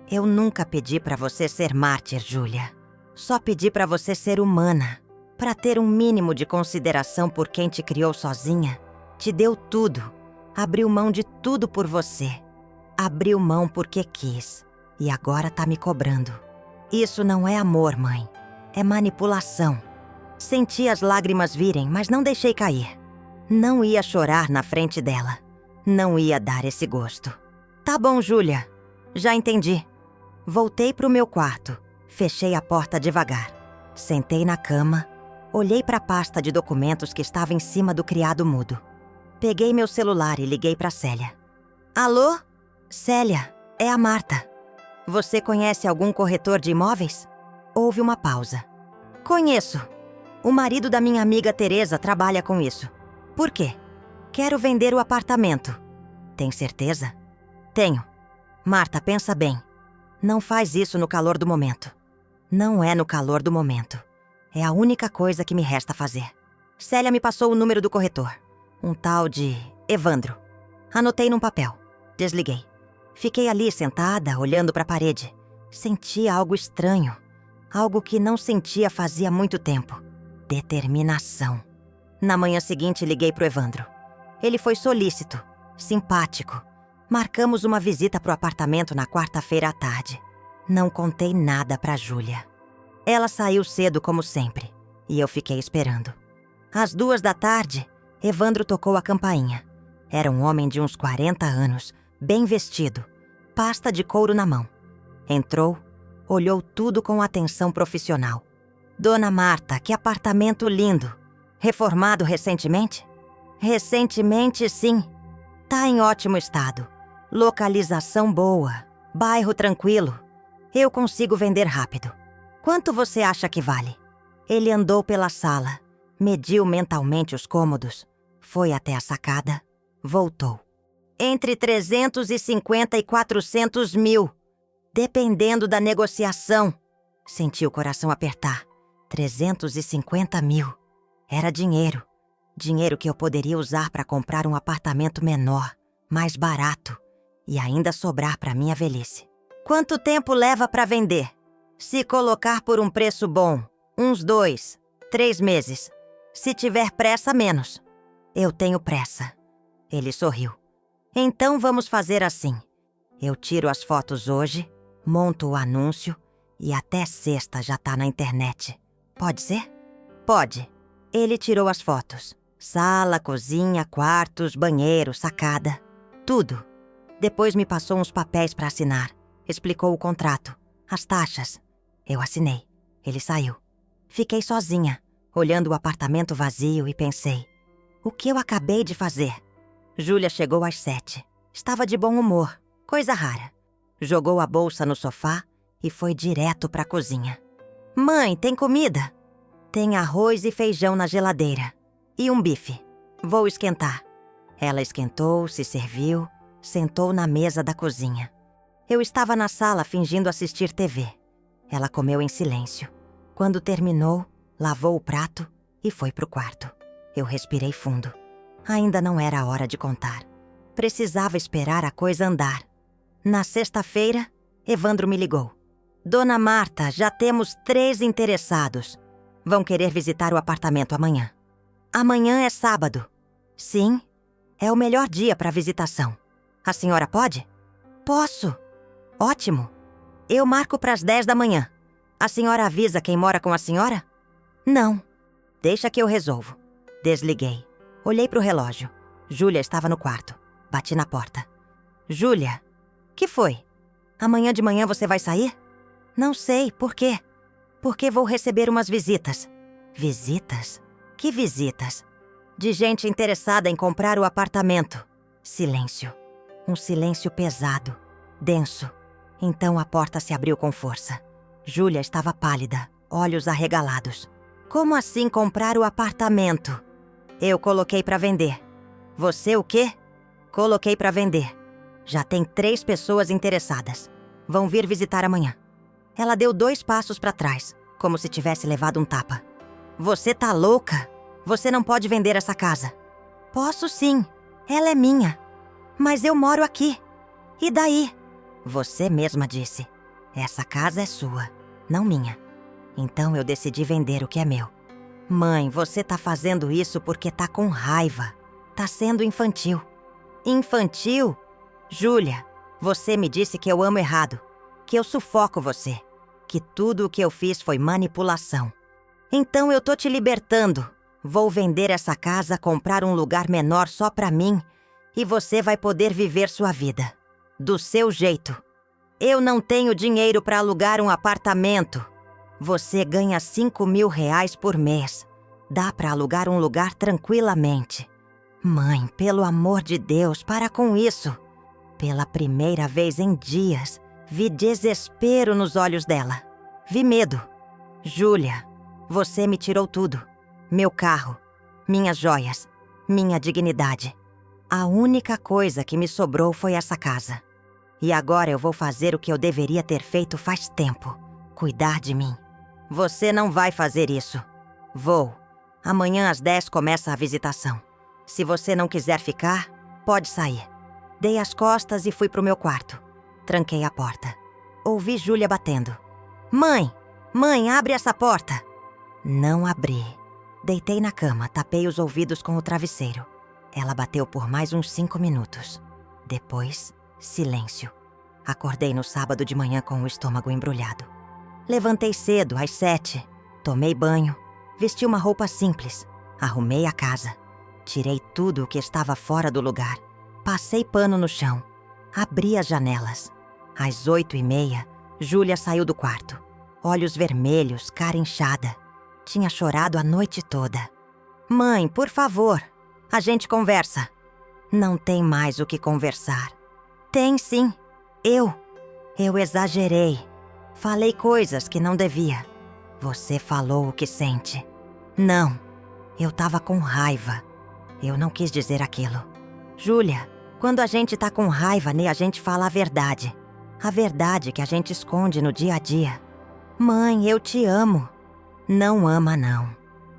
Eu nunca pedi pra você ser mártir, Júlia. Só pedi pra você ser humana. Para ter um mínimo de consideração por quem te criou sozinha, te deu tudo, abriu mão de tudo por você. Abriu mão porque quis e agora tá me cobrando. Isso não é amor, mãe. É manipulação. Senti as lágrimas virem, mas não deixei cair. Não ia chorar na frente dela. Não ia dar esse gosto. Tá bom, Júlia. Já entendi. Voltei pro meu quarto. Fechei a porta devagar. Sentei na cama. Olhei para a pasta de documentos que estava em cima do criado mudo. Peguei meu celular e liguei para Célia. Alô? Célia, é a Marta. Você conhece algum corretor de imóveis? Houve uma pausa. Conheço. O marido da minha amiga Teresa trabalha com isso. Por quê? Quero vender o apartamento. Tem certeza? Tenho. Marta, pensa bem. Não faz isso no calor do momento. Não é no calor do momento. É a única coisa que me resta fazer. Célia me passou o número do corretor. Um tal de Evandro. Anotei num papel. Desliguei. Fiquei ali sentada, olhando para a parede. Sentia algo estranho. Algo que não sentia fazia muito tempo. Determinação. Na manhã seguinte, liguei pro Evandro. Ele foi solícito, simpático. Marcamos uma visita pro apartamento na quarta-feira à tarde. Não contei nada pra Júlia. Ela saiu cedo como sempre, e eu fiquei esperando. Às 2 da tarde, Evandro tocou a campainha. Era um homem de uns 40 anos, bem vestido, pasta de couro na mão. Entrou, olhou tudo com atenção profissional. Dona Marta, que apartamento lindo! Reformado recentemente? Recentemente, sim. Tá em ótimo estado. Localização boa. Bairro tranquilo. Eu consigo vender rápido. Quanto você acha que vale? Ele andou pela sala, mediu mentalmente os cômodos, foi até a sacada, voltou. Entre 350 e 400 mil, dependendo da negociação. Senti o coração apertar. 350 mil. Era dinheiro. Dinheiro que eu poderia usar para comprar um apartamento menor, mais barato, e ainda sobrar para minha velhice. Quanto tempo leva para vender? Se colocar por um preço bom, uns 2, 3 meses. Se tiver pressa, menos. Eu tenho pressa. Ele sorriu. Então vamos fazer assim. Eu tiro as fotos hoje, monto o anúncio e até sexta já tá na internet. Pode ser? Pode. Ele tirou as fotos. Sala, cozinha, quartos, banheiro, sacada. Tudo. Depois me passou uns papéis para assinar. Explicou o contrato, as taxas. Eu assinei. Ele saiu. Fiquei sozinha, olhando o apartamento vazio e pensei: o que eu acabei de fazer? Júlia chegou às 7. Estava de bom humor, coisa rara. Jogou a bolsa no sofá e foi direto para a cozinha. Mãe, tem comida? Tem arroz e feijão na geladeira. E um bife. Vou esquentar. Ela esquentou, se serviu, sentou na mesa da cozinha. Eu estava na sala fingindo assistir TV. Ela comeu em silêncio. Quando terminou, lavou o prato e foi pro quarto. Eu respirei fundo. Ainda não era a hora de contar. Precisava esperar a coisa andar. Na sexta-feira, Evandro me ligou. Dona Marta, já temos 3 interessados. Vão querer visitar o apartamento amanhã. Amanhã é sábado. Sim, é o melhor dia para visitação. A senhora pode? Posso. Ótimo. Eu marco para as 10 da manhã. A senhora avisa quem mora com a senhora? Não. Deixa que eu resolvo. Desliguei. Olhei para o relógio. Júlia estava no quarto. Bati na porta. Júlia, que foi? Amanhã de manhã você vai sair? Não sei, por quê? Porque vou receber umas visitas. Visitas? Que visitas? De gente interessada em comprar o apartamento. Silêncio. Um silêncio pesado, denso. Então a porta se abriu com força. Júlia estava pálida, olhos arregalados. Como assim comprar o apartamento? Eu coloquei para vender. Você o quê? Coloquei para vender. Já tem 3 pessoas interessadas. Vão vir visitar amanhã. Ela deu 2 passos para trás, como se tivesse levado um tapa. Você tá louca? Você não pode vender essa casa. Posso sim. Ela é minha. Mas eu moro aqui. E daí? Você mesma disse. Essa casa é sua, não minha. Então eu decidi vender o que é meu. Mãe, você tá fazendo isso porque tá com raiva. Tá sendo infantil. Infantil? Júlia, você me disse que eu amo errado, que eu sufoco você, que tudo o que eu fiz foi manipulação. Então eu tô te libertando. Vou vender essa casa, comprar um lugar menor só pra mim e você vai poder viver sua vida. Do seu jeito. Eu não tenho dinheiro pra alugar um apartamento. Você ganha R$ 5.000 por mês. Dá pra alugar um lugar tranquilamente. Mãe, pelo amor de Deus, para com isso. Pela primeira vez em dias, vi desespero nos olhos dela. Vi medo. Júlia, você me tirou tudo. Meu carro, minhas joias, minha dignidade. A única coisa que me sobrou foi essa casa. E agora eu vou fazer o que eu deveria ter feito faz tempo. Cuidar de mim. Você não vai fazer isso. Vou. Amanhã às 10 começa a visitação. Se você não quiser ficar, pode sair. Dei as costas e fui pro meu quarto. Tranquei a porta. Ouvi Júlia batendo. Mãe! Mãe, abre essa porta! Não abri. Deitei na cama, tapei os ouvidos com o travesseiro. Ela bateu por mais uns 5 minutos. Depois, silêncio. Acordei no sábado de manhã com o estômago embrulhado. Levantei cedo, às 7. Tomei banho. Vesti uma roupa simples. Arrumei a casa. Tirei tudo o que estava fora do lugar. Passei pano no chão. Abri as janelas. Às 8h30, Júlia saiu do quarto. Olhos vermelhos, cara inchada. Tinha chorado a noite toda. Mãe, por favor, a gente conversa. Não tem mais o que conversar. Tem sim. Eu exagerei. Falei coisas que não devia. Você falou o que sente. Não, eu tava com raiva. Eu não quis dizer aquilo. Júlia, quando a gente tá com raiva, a gente fala a verdade. A verdade que a gente esconde no dia a dia. Mãe, eu te amo. Não ama, não.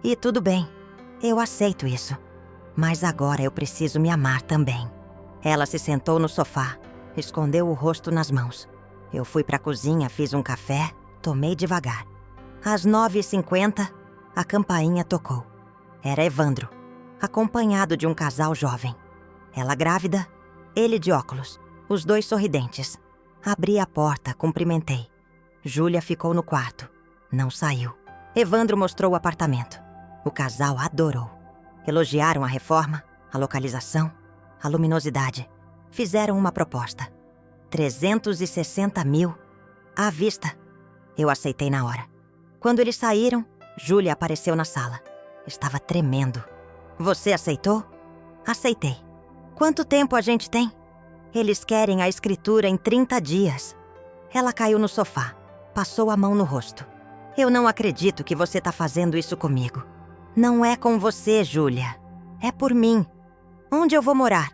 E tudo bem, eu aceito isso. Mas agora eu preciso me amar também. Ela se sentou no sofá, escondeu o rosto nas mãos. Eu fui pra cozinha, fiz um café, tomei devagar. Às 9h50, a campainha tocou. Era Evandro, acompanhado de um casal jovem. Ela grávida, ele de óculos, os dois sorridentes. Abri a porta, cumprimentei. Júlia ficou no quarto, não saiu. Evandro mostrou o apartamento. O casal adorou. Elogiaram a reforma, a localização, a luminosidade. Fizeram uma proposta. 360 mil à vista. Eu aceitei na hora. Quando eles saíram, Júlia apareceu na sala. Estava tremendo. Você aceitou? Aceitei. Quanto tempo a gente tem? Eles querem a escritura em 30 dias. Ela caiu no sofá, passou a mão no rosto. Eu não acredito que você tá fazendo isso comigo. Não é com você, Júlia. É por mim. Onde eu vou morar?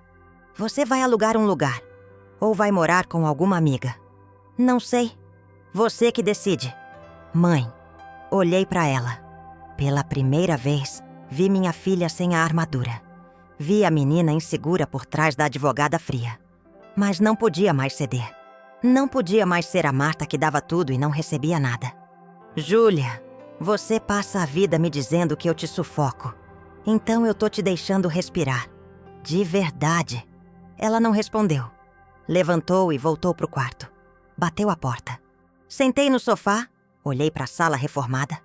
Você vai alugar um lugar. Ou vai morar com alguma amiga? Não sei. Você que decide. Mãe, olhei pra ela. Pela primeira vez, vi minha filha sem a armadura. Vi a menina insegura por trás da advogada fria. Mas não podia mais ceder. Não podia mais ser a Marta que dava tudo e não recebia nada. Júlia, você passa a vida me dizendo que eu te sufoco. Então eu tô te deixando respirar. De verdade. Ela não respondeu. Levantou e voltou pro quarto. Bateu a porta. Sentei no sofá, olhei pra sala reformada,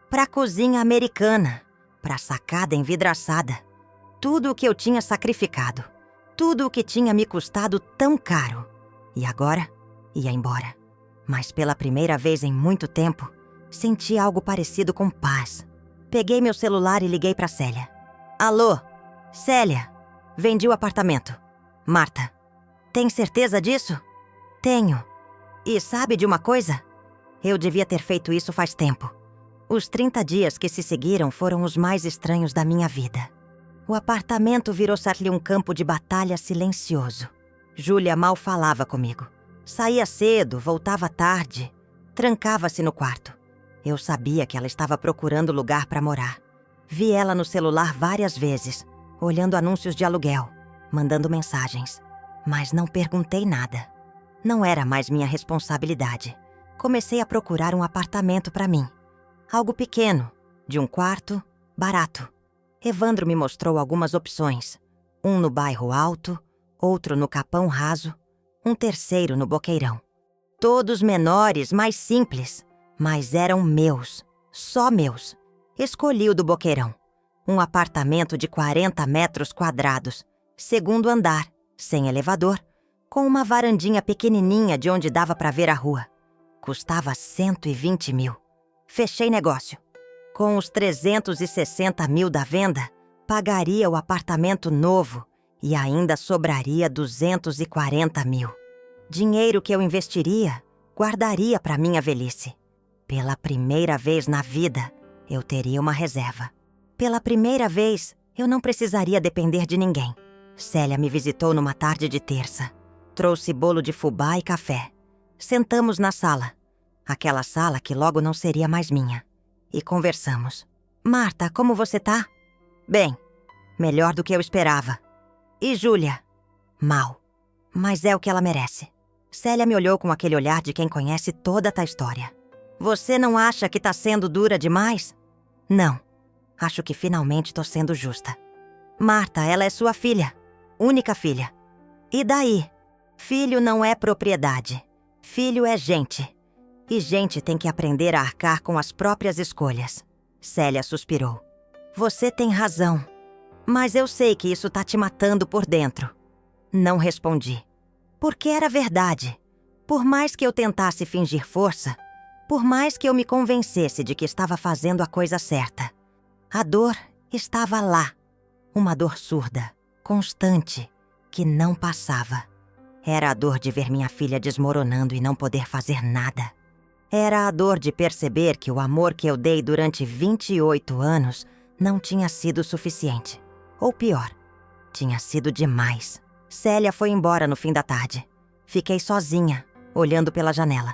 pra cozinha americana, pra sacada envidraçada. Tudo o que eu tinha sacrificado. Tudo o que tinha me custado tão caro. E agora, ia embora. Mas pela primeira vez em muito tempo, senti algo parecido com paz. Peguei meu celular e liguei pra Célia. Alô, Célia, vendi o apartamento. Marta, tem certeza disso? Tenho. E sabe de uma coisa? Eu devia ter feito isso faz tempo. Os 30 dias que se seguiram foram os mais estranhos da minha vida. O apartamento virou-se um campo de batalha silencioso. Júlia mal falava comigo. Saía cedo, voltava tarde, trancava-se no quarto. Eu sabia que ela estava procurando lugar para morar. Vi ela no celular várias vezes, olhando anúncios de aluguel, mandando mensagens. Mas não perguntei nada. Não era mais minha responsabilidade. Comecei a procurar um apartamento para mim. Algo pequeno, de um quarto, Barato. Evandro me mostrou algumas opções. Um no bairro Alto, outro no Capão Raso, um terceiro no Boqueirão. Todos menores, mais simples, mas eram meus, só meus. Escolhi o do Boqueirão. Um apartamento de 40 metros quadrados, segundo andar, sem elevador, com uma varandinha pequenininha de onde dava para ver a rua. Custava 120 mil. Fechei negócio. Com os 360 mil da venda, pagaria o apartamento novo e ainda sobraria 240 mil. Dinheiro que eu investiria, guardaria para minha velhice. Pela primeira vez na vida, eu teria uma reserva. Pela primeira vez, eu não precisaria depender de ninguém. Célia me visitou numa tarde de terça. Trouxe bolo de fubá e café. Sentamos na sala. Aquela sala que logo não seria mais minha. E conversamos. Marta, como você tá? Bem, melhor do que eu esperava. E Júlia? Mal. Mas é o que ela merece. Célia me olhou com aquele olhar de quem conhece toda a história. Você não acha que tá sendo dura demais? Não. Acho que finalmente tô sendo justa. Marta, ela é sua filha. Única filha. E daí? Filho não é propriedade. Filho é gente. E gente tem que aprender a arcar com as próprias escolhas. Célia suspirou. Você tem razão. Mas eu sei que isso tá te matando por dentro. Não respondi. Porque era verdade. Por mais que eu tentasse fingir força, por mais que eu me convencesse de que estava fazendo a coisa certa, a dor estava lá. Uma dor surda, constante, que não passava. Era a dor de ver minha filha desmoronando e não poder fazer nada. Era a dor de perceber que o amor que eu dei durante 28 anos não tinha sido suficiente. Ou pior, tinha sido demais. Célia foi embora no fim da tarde. Fiquei sozinha, olhando pela janela.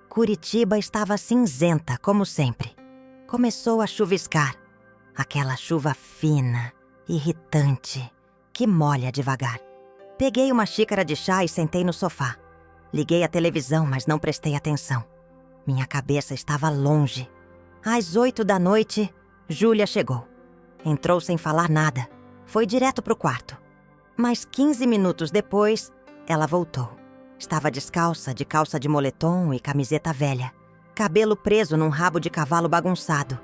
Curitiba estava cinzenta, como sempre. Começou a chuviscar. Aquela chuva fina, irritante, que molha devagar. Peguei uma xícara de chá e sentei no sofá. Liguei a televisão, mas não prestei atenção. Minha cabeça estava longe. Às 8 da noite, Júlia chegou. Entrou sem falar nada. Foi direto pro quarto. Mas 15 minutos depois, ela voltou. Estava descalça, de calça de moletom e camiseta velha. Cabelo preso num rabo de cavalo bagunçado.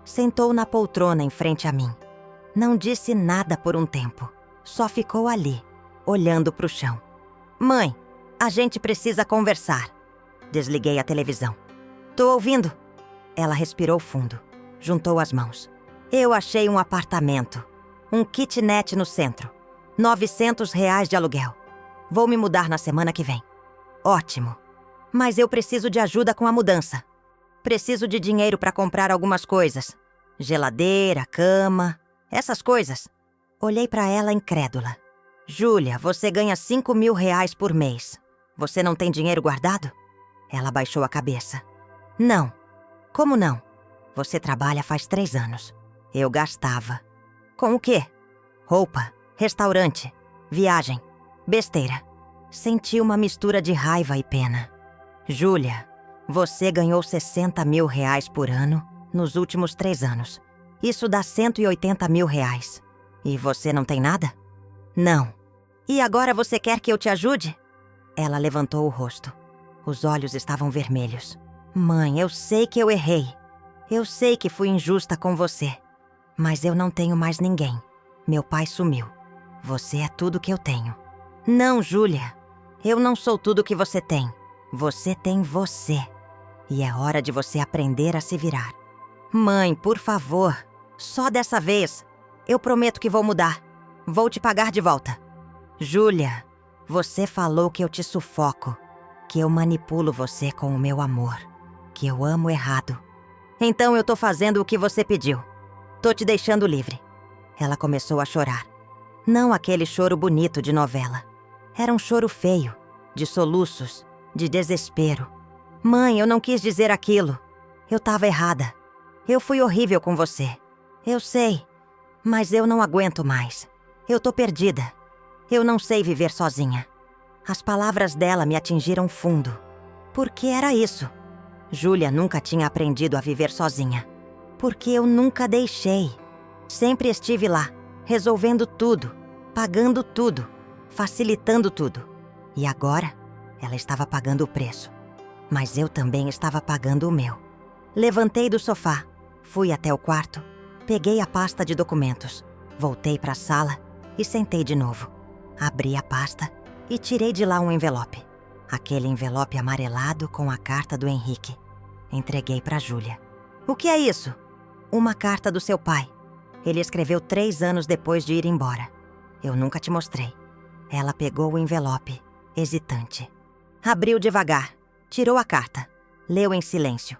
Sentou na poltrona em frente a mim. Não disse nada por um tempo. Só ficou ali, olhando pro chão. Mãe, a gente precisa conversar. Desliguei a televisão. Tô ouvindo. Ela respirou fundo. Juntou as mãos. Eu achei um apartamento. Um kitnet no centro. R$900 de aluguel. Vou me mudar na semana que vem. Ótimo. Mas eu preciso de ajuda com a mudança. Preciso de dinheiro para comprar algumas coisas. Geladeira, cama, essas coisas. Olhei para ela incrédula. Júlia, você ganha R$5.000 por mês. Você não tem dinheiro guardado? Ela baixou a cabeça. Não. Como não? Você trabalha faz 3 anos. Eu gastava. Com o quê? Roupa, restaurante, viagem, besteira. Senti uma mistura de raiva e pena. Júlia, você ganhou R$60.000 por ano nos últimos 3 anos. Isso dá R$180.000. E você não tem nada? Não. E agora você quer que eu te ajude? Ela levantou o rosto. Os olhos estavam vermelhos. Mãe, eu sei que eu errei. Eu sei que fui injusta com você. Mas eu não tenho mais ninguém. Meu pai sumiu. Você é tudo que eu tenho. Não, Júlia. Eu não sou tudo que você tem. Você tem você. E é hora de você aprender a se virar. Mãe, por favor. Só dessa vez. Eu prometo que vou mudar. Vou te pagar de volta. Júlia, você falou que eu te sufoco. Que eu manipulo você com o meu amor. Que eu amo errado. Então eu tô fazendo o que você pediu. Tô te deixando livre. Ela começou a chorar. Não aquele choro bonito de novela. Era um choro feio, de soluços, de desespero. Mãe, eu não quis dizer aquilo. Eu tava errada. Eu fui horrível com você. Eu sei. Mas eu não aguento mais. Eu tô perdida. Eu não sei viver sozinha. As palavras dela me atingiram fundo. Porque era isso. Júlia nunca tinha aprendido a viver sozinha. Porque eu nunca deixei. Sempre estive lá, resolvendo tudo, pagando tudo, facilitando tudo. E agora, ela estava pagando o preço. Mas eu também estava pagando o meu. Levantei do sofá, fui até o quarto, peguei a pasta de documentos, voltei para a sala e sentei de novo. Abri a pasta e tirei de lá um envelope. Aquele envelope amarelado com a carta do Henrique. Entreguei para Júlia. O que é isso? Uma carta do seu pai. Ele escreveu 3 anos depois de ir embora. Eu nunca te mostrei. Ela pegou o envelope, hesitante. Abriu devagar, tirou a carta, leu em silêncio.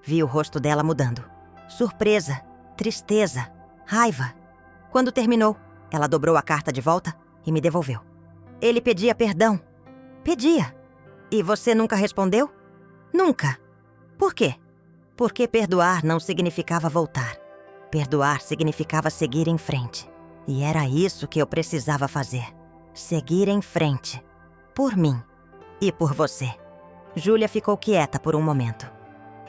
Vi o rosto dela mudando. Surpresa, tristeza, raiva. Quando terminou, ela dobrou a carta de volta e me devolveu. Ele pedia perdão. Pedia. E você nunca respondeu? Nunca. Por quê? Porque perdoar não significava voltar. Perdoar significava seguir em frente. E era isso que eu precisava fazer. Seguir em frente. Por mim. E por você. Júlia ficou quieta por um momento.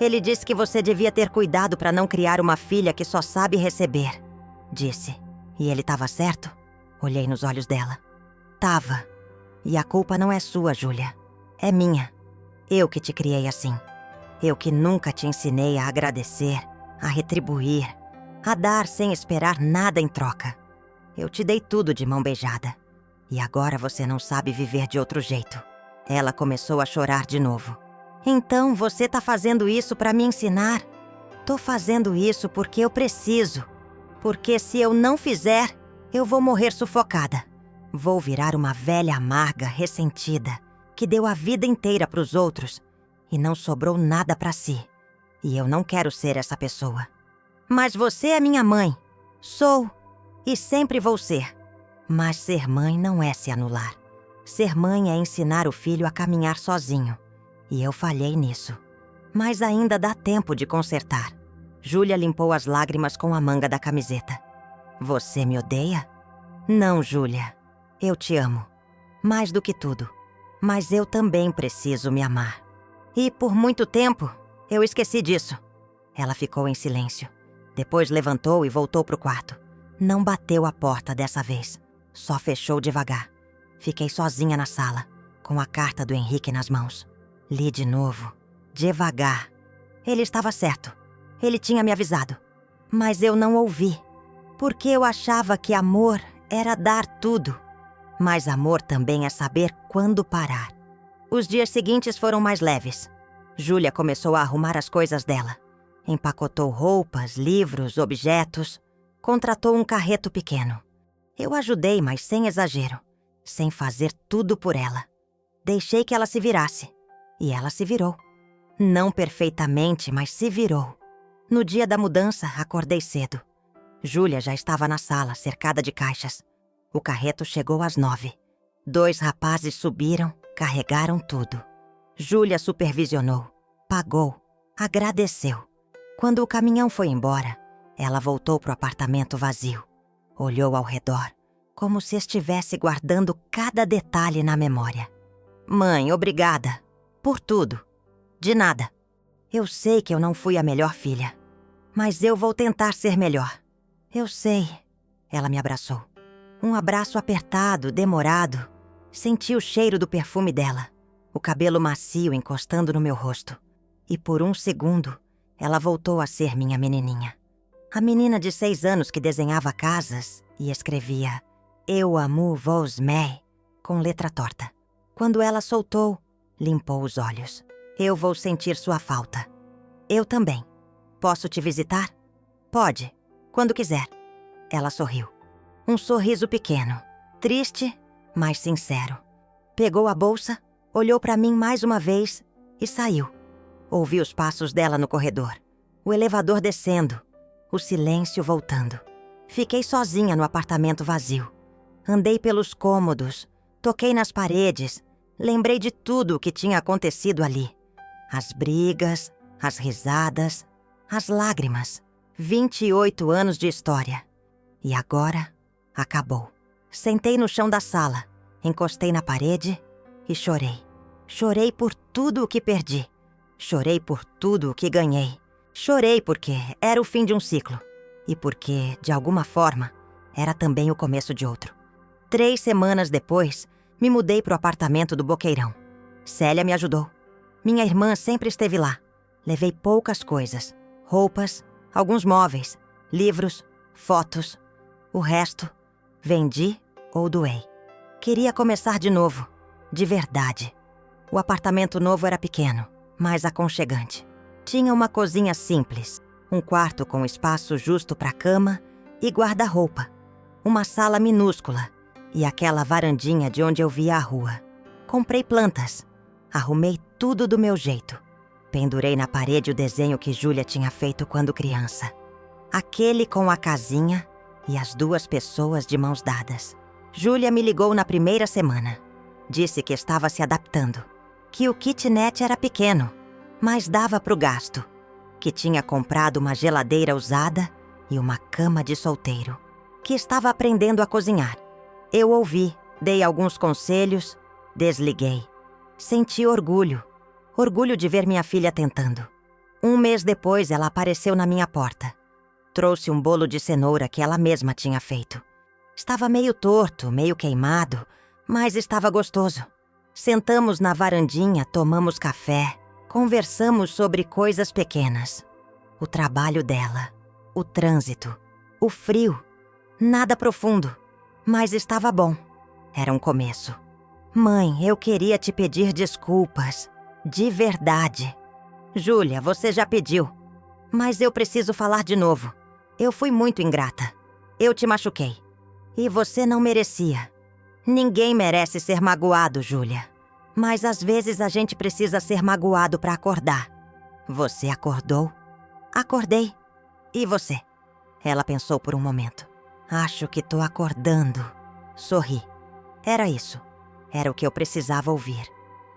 Ele disse que você devia ter cuidado para não criar uma filha que só sabe receber. Disse. E ele estava certo? Olhei nos olhos dela. Tava. E a culpa não é sua, Júlia. É minha. Eu que te criei assim. Eu que nunca te ensinei a agradecer, a retribuir, a dar sem esperar nada em troca. Eu te dei tudo de mão beijada. E agora você não sabe viver de outro jeito. Ela começou a chorar de novo. Então você tá fazendo isso para me ensinar? Tô fazendo isso porque eu preciso. Porque se eu não fizer, eu vou morrer sufocada. Vou virar uma velha amarga, ressentida, que deu a vida inteira pros outros e não sobrou nada pra si. E eu não quero ser essa pessoa. Mas você é minha mãe. Sou. E sempre vou ser. Mas ser mãe não é se anular. Ser mãe é ensinar o filho a caminhar sozinho. E eu falhei nisso. Mas ainda dá tempo de consertar. Júlia limpou as lágrimas com a manga da camiseta. Você me odeia? Não, Júlia. Eu te amo. Mais do que tudo. Mas eu também preciso me amar. E por muito tempo, eu esqueci disso. Ela ficou em silêncio. Depois levantou e voltou pro quarto. Não bateu a porta dessa vez. Só fechou devagar. Fiquei sozinha na sala, com a carta do Henrique nas mãos. Li de novo, devagar. Ele estava certo. Ele tinha me avisado. Mas eu não ouvi. Porque eu achava que amor era dar tudo. Mas amor também é saber quando parar. Os dias seguintes foram mais leves. Júlia começou a arrumar as coisas dela. Empacotou roupas, livros, objetos. Contratou um carreto pequeno. Eu ajudei, mas sem exagero. Sem fazer tudo por ela. Deixei que ela se virasse. E ela se virou. Não perfeitamente, mas se virou. No dia da mudança, acordei cedo. Júlia já estava na sala, cercada de caixas. O carreto chegou às 9. 2 rapazes subiram, carregaram tudo. Júlia supervisionou, pagou, agradeceu. Quando o caminhão foi embora, ela voltou pro apartamento vazio. Olhou ao redor, como se estivesse guardando cada detalhe na memória. Mãe, obrigada. Por tudo. De nada. Eu sei que eu não fui a melhor filha. Mas eu vou tentar ser melhor. Eu sei. Ela me abraçou. Um abraço apertado, demorado. Senti o cheiro do perfume dela. O cabelo macio encostando no meu rosto. E por um segundo, ela voltou a ser minha menininha. A menina de 6 anos que desenhava casas e escrevia Eu amo vos me com letra torta. Quando ela soltou, limpou os olhos. Eu vou sentir sua falta. Eu também. Posso te visitar? Pode, quando quiser. Ela sorriu. Um sorriso pequeno, triste, mas sincero. Pegou a bolsa, olhou para mim mais uma vez e saiu. Ouvi os passos dela no corredor. O elevador descendo. O silêncio voltando. Fiquei sozinha no apartamento vazio. Andei pelos cômodos. Toquei nas paredes. Lembrei de tudo o que tinha acontecido ali. As brigas, as risadas, as lágrimas. 28 anos de história. E agora, acabou. Sentei no chão da sala, encostei na parede e chorei. Chorei por tudo o que perdi. Chorei por tudo o que ganhei. Chorei porque era o fim de um ciclo. E porque, de alguma forma, era também o começo de outro. 3 semanas depois, me mudei para o apartamento do Boqueirão. Célia me ajudou. Minha irmã sempre esteve lá. Levei poucas coisas. Roupas, alguns móveis, livros, fotos. O resto, vendi ou doei. Queria começar de novo, de verdade. O apartamento novo era pequeno, mas aconchegante. Tinha uma cozinha simples, um quarto com espaço justo para cama e guarda-roupa, uma sala minúscula e aquela varandinha de onde eu via a rua. Comprei plantas, arrumei tudo do meu jeito. Pendurei na parede o desenho que Júlia tinha feito quando criança. Aquele com a casinha e as 2 pessoas de mãos dadas. Júlia me ligou na primeira semana. Disse que estava se adaptando, que o kitnet era pequeno, mas dava para o gasto, que tinha comprado uma geladeira usada e uma cama de solteiro, que estava aprendendo a cozinhar. Eu ouvi, dei alguns conselhos, desliguei. Senti orgulho de ver minha filha tentando. 1 mês depois, ela apareceu na minha porta. Trouxe um bolo de cenoura que ela mesma tinha feito. Estava meio torto, meio queimado, mas estava gostoso. Sentamos na varandinha, tomamos café, conversamos sobre coisas pequenas. O trabalho dela, o trânsito, o frio. Nada profundo, mas estava bom. Era um começo. Mãe, eu queria te pedir desculpas. De verdade. Júlia, você já pediu. Mas eu preciso falar de novo. Eu fui muito ingrata. Eu te machuquei. E você não merecia. Ninguém merece ser magoado, Júlia. Mas às vezes a gente precisa ser magoado para acordar. Você acordou? Acordei. E você? Ela pensou por um momento. Acho que tô acordando. Sorri. Era isso. Era o que eu precisava ouvir.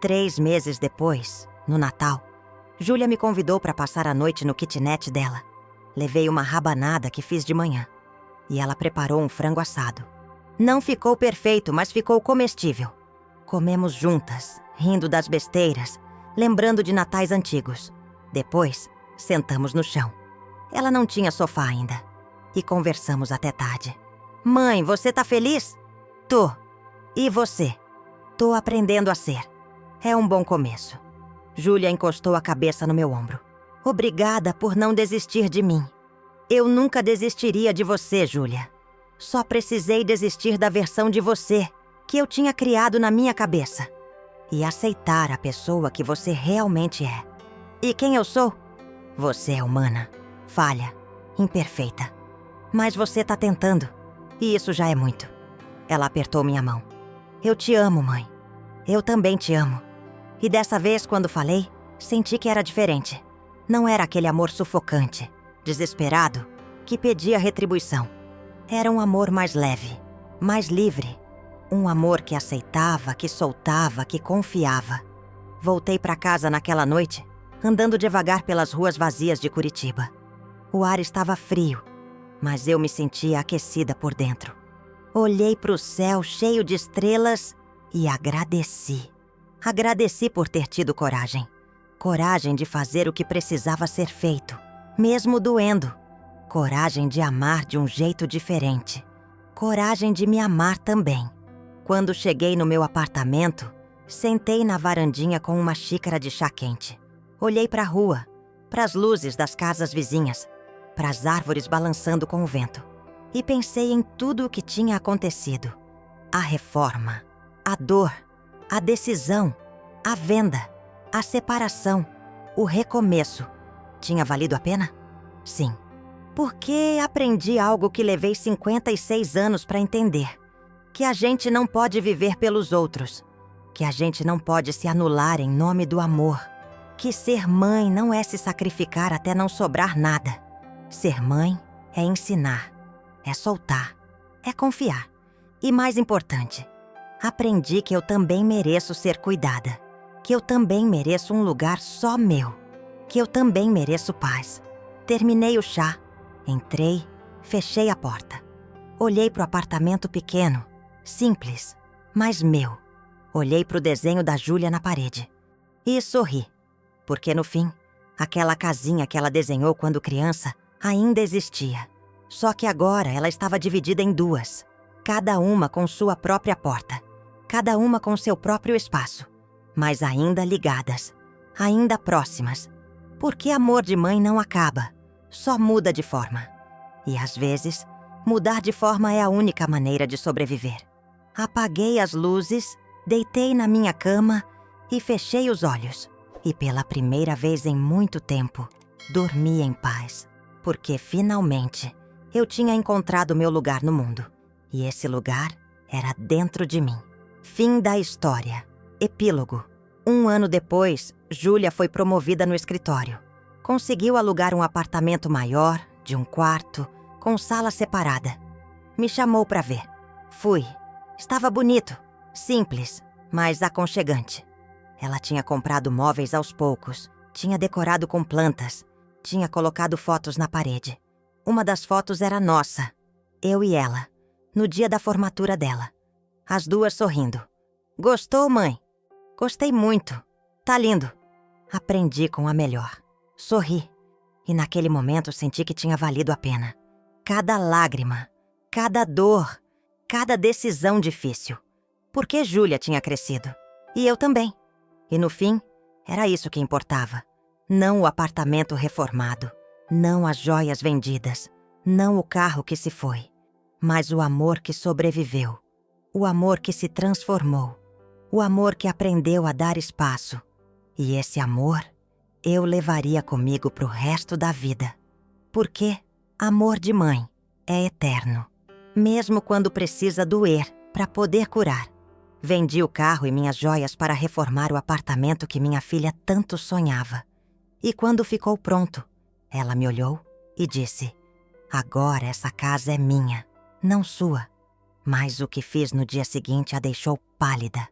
3 meses depois, no Natal, Júlia me convidou para passar a noite no kitnet dela. Levei uma rabanada que fiz de manhã. E ela preparou um frango assado. Não ficou perfeito, mas ficou comestível. Comemos juntas, rindo das besteiras, lembrando de natais antigos. Depois, sentamos no chão. Ela não tinha sofá ainda. E conversamos até tarde. Mãe, você tá feliz? Tô. E você? Tô aprendendo a ser. É um bom começo. Júlia encostou a cabeça no meu ombro. Obrigada por não desistir de mim. Eu nunca desistiria de você, Júlia. Só precisei desistir da versão de você que eu tinha criado na minha cabeça. E aceitar a pessoa que você realmente é. E quem eu sou? Você é humana, falha, imperfeita. Mas você tá tentando. E isso já é muito. Ela apertou minha mão. Eu te amo, mãe. Eu também te amo. E dessa vez, quando falei, senti que era diferente. Não era aquele amor sufocante, desesperado, que pedia retribuição. Era um amor mais leve, mais livre. Um amor que aceitava, que soltava, que confiava. Voltei para casa naquela noite, andando devagar pelas ruas vazias de Curitiba. O ar estava frio, mas eu me sentia aquecida por dentro. Olhei para o céu cheio de estrelas e agradeci. Agradeci por ter tido coragem. Coragem de fazer o que precisava ser feito, mesmo doendo. Coragem de amar de um jeito diferente. Coragem de me amar também. Quando cheguei no meu apartamento, sentei na varandinha com uma xícara de chá quente. Olhei para a rua, para as luzes das casas vizinhas, para as árvores balançando com o vento. E pensei em tudo o que tinha acontecido. A reforma, a dor, a decisão, a venda, a separação, o recomeço. Tinha valido a pena? Sim. Porque aprendi algo que levei 56 anos para entender. Que a gente não pode viver pelos outros. Que a gente não pode se anular em nome do amor. Que ser mãe não é se sacrificar até não sobrar nada. Ser mãe é ensinar, é soltar, é confiar. E mais importante, aprendi que eu também mereço ser cuidada. Que eu também mereço um lugar só meu. Que eu também mereço paz. Terminei o chá, entrei, fechei a porta. Olhei para o apartamento pequeno, simples, mas meu. Olhei para o desenho da Júlia na parede. E sorri, porque no fim, aquela casinha que ela desenhou quando criança ainda existia. Só que agora ela estava dividida em duas, cada uma com sua própria porta, cada uma com seu próprio espaço, mas ainda ligadas, ainda próximas. Porque amor de mãe não acaba, só muda de forma. E às vezes, mudar de forma é a única maneira de sobreviver. Apaguei as luzes, deitei na minha cama e fechei os olhos. E pela primeira vez em muito tempo, dormi em paz. Porque finalmente eu tinha encontrado meu lugar no mundo. E esse lugar era dentro de mim. Fim da história. Epílogo. 1 ano depois, Júlia foi promovida no escritório. Conseguiu alugar um apartamento maior, de um quarto, com sala separada. Me chamou para ver. Fui. Estava bonito, simples, mas aconchegante. Ela tinha comprado móveis aos poucos, tinha decorado com plantas, tinha colocado fotos na parede. Uma das fotos era nossa, eu e ela, no dia da formatura dela. As duas sorrindo. Gostou, mãe? Gostei muito. Tá lindo. Aprendi com a melhor. Sorri. E naquele momento senti que tinha valido a pena. Cada lágrima, cada dor, cada decisão difícil. Porque Júlia tinha crescido. E eu também. E no fim, era isso que importava. Não o apartamento reformado. Não as joias vendidas. Não o carro que se foi. Mas o amor que sobreviveu. O amor que se transformou. O amor que aprendeu a dar espaço. E esse amor eu levaria comigo pro resto da vida. Porque amor de mãe é eterno. Mesmo quando precisa doer para poder curar. Vendi o carro e minhas joias para reformar o apartamento que minha filha tanto sonhava. E quando ficou pronto, ela me olhou e disse: agora essa casa é minha, não sua. Mas o que fiz no dia seguinte a deixou pálida.